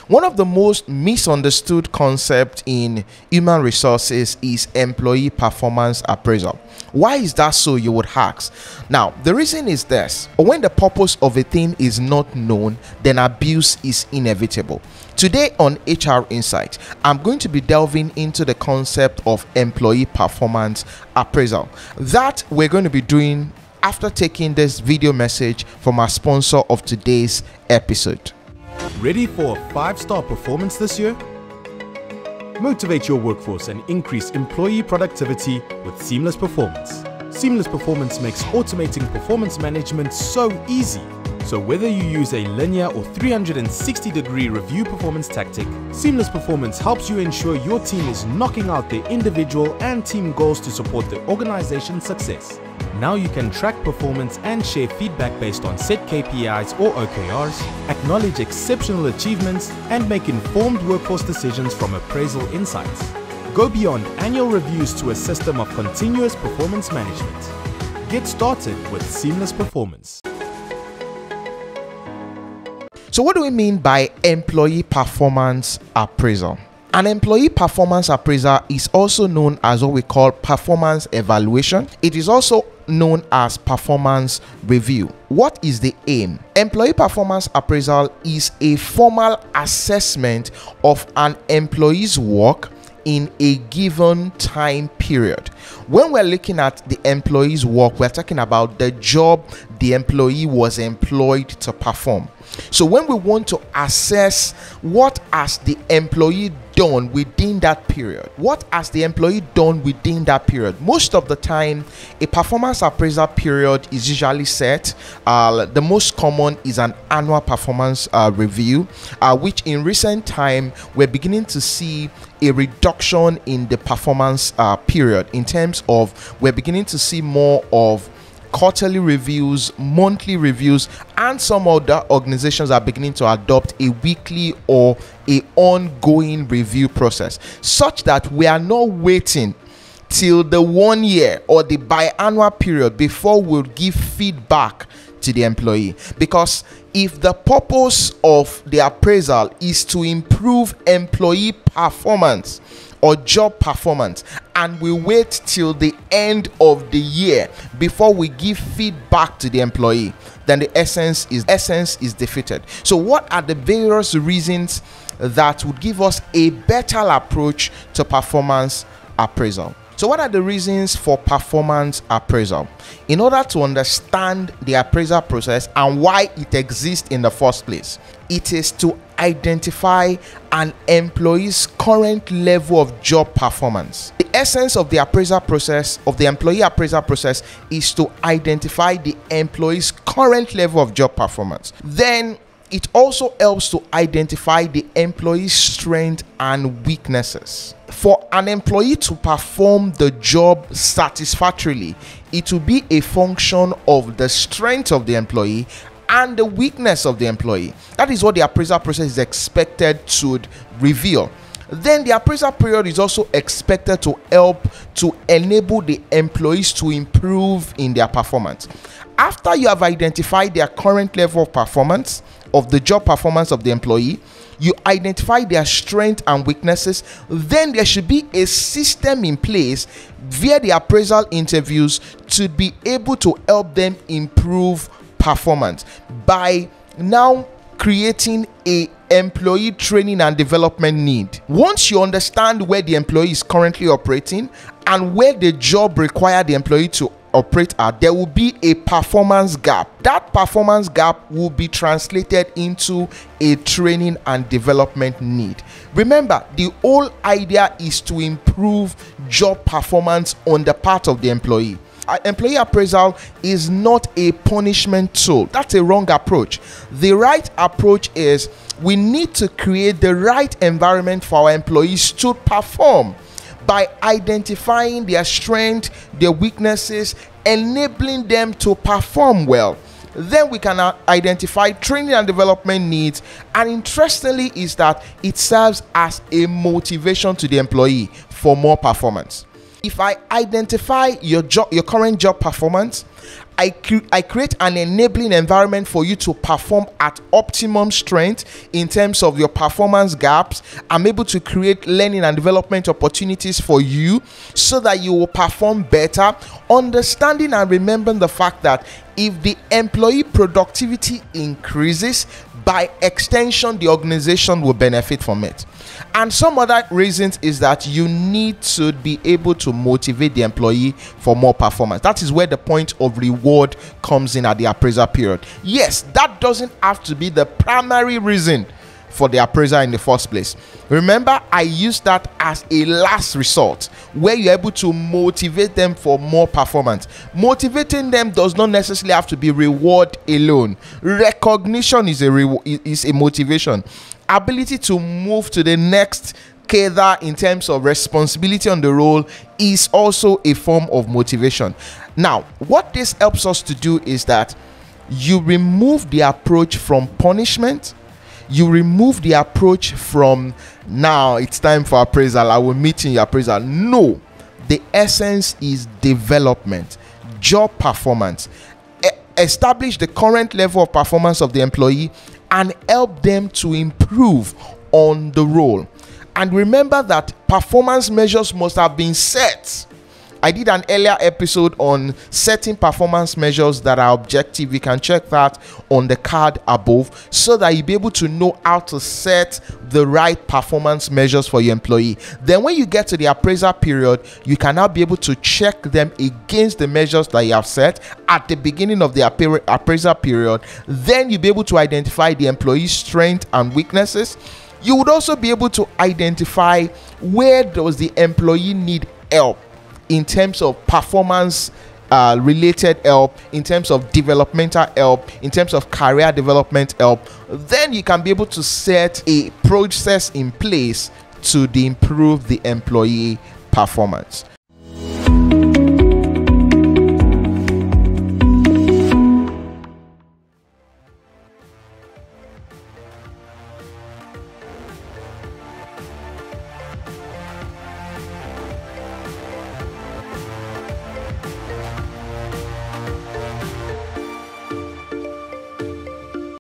One of the most misunderstood concepts in human resources is employee performance appraisal. Why is that so, you would ask? Now, the reason is this: when the purpose of a thing is not known, then abuse is inevitable. Today on HR Insight, I'm going to be delving into the concept of employee performance appraisal that we're going to be doing after taking this video message from our sponsor of today's episode. Ready for a 5-star performance this year? Motivate your workforce and increase employee productivity with Seamless Performance. Seamless Performance makes automating performance management so easy. So whether you use a linear or 360-degree review performance tactic, Seamless Performance helps you ensure your team is knocking out their individual and team goals to support the organization's success. Now you can track performance and share feedback based on set KPIs or OKRs, acknowledge exceptional achievements, and make informed workforce decisions from appraisal insights. Go beyond annual reviews to a system of continuous performance management. Get started with Seamless Performance. So what do we mean by employee performance appraisal? An employee performance appraisal is also known as what we call performance evaluation. It is also known as performance review. What is the aim? Employee performance appraisal is a formal assessment of an employee's work in a given time period. When we're looking at the employee's work, we're talking about the job the employee was employed to perform. So when we want to assess what has the employee done within that period, most of the time a performance appraisal period is usually set. The most common is an annual performance review, which in recent time we're beginning to see a reduction in the performance period, in terms of we're beginning to see more of quarterly reviews, monthly reviews, and some other organizations are beginning to adopt a weekly or a ongoing review process, such that we are not waiting till the 1 year or the biannual period before we'll give feedback to the employee. Because if the purpose of the appraisal is to improve employee performance or job performance, and we wait till the end of the year before we give feedback to the employee, then the essence is defeated. So what are the various reasons that would give us a better approach to performance appraisal? So what are the reasons for performance appraisal? In order to understand the appraisal process and why it exists in the first place, it is to identify an employee's current level of job performance. The essence of the appraisal process, of the employee appraisal process, is to identify the employee's current level of job performance. Then it also helps to identify the employee's strengths and weaknesses. For an employee to perform the job satisfactorily, it will be a function of the strength of the employee and the weakness of the employee. That is what the appraisal process is expected to reveal. Then the appraisal period is also expected to help to enable the employees to improve in their performance. After you have identified their current level of performance, of the job performance of the employee, you identify their strengths and weaknesses, then there should be a system in place via the appraisal interviews to be able to help them improve performance by now creating a employee training and development need. Once you understand where the employee is currently operating and where the job requires the employee to operate at, there will be a performance gap. That performance gap will be translated into a training and development need. Remember, the whole idea is to improve job performance on the part of the employee. Employee appraisal is not a punishment tool. That's a wrong approach. The right approach is we need to create the right environment for our employees to perform by identifying their strengths, their weaknesses, enabling them to perform well. Then we can identify training and development needs, and interestingly is that it serves as a motivation to the employee for more performance. If I identify your current job performance, I create an enabling environment for you to perform at optimum strength in terms of your performance gaps. I'm able to create learning and development opportunities for you so that you will perform better, understanding and remembering the fact that if the employee productivity increases, by extension the organization will benefit from it. And some other reasons is that you need to be able to motivate the employee for more performance. That is where the point of reward comes in at the appraisal period. Yes, that doesn't have to be the primary reason for the appraiser in the first place. Remember, I use that as a last resort where you're able to motivate them for more performance. Motivating them does not necessarily have to be reward alone. Recognition is a motivation. Ability to move to the next cadre in terms of responsibility on the role is also a form of motivation. Now, what this helps us to do is that you remove the approach from punishment. You remove the approach from, now it's time for appraisal, I will meet in your appraisal. No, the essence is development, job performance. Establish the current level of performance of the employee and help them to improve on the role. And remember that performance measures must have been set. I did an earlier episode on setting performance measures that are objective. You can check that on the card above so that you'll be able to know how to set the right performance measures for your employee. Then when you get to the appraisal period, you can now be able to check them against the measures that you have set at the beginning of the appraisal period. Then you'll be able to identify the employee's strengths and weaknesses. You would also be able to identify where does the employee need help in terms of performance related help, in terms of developmental help, in terms of career development help. Then you can be able to set a process in place to improve the employee performance.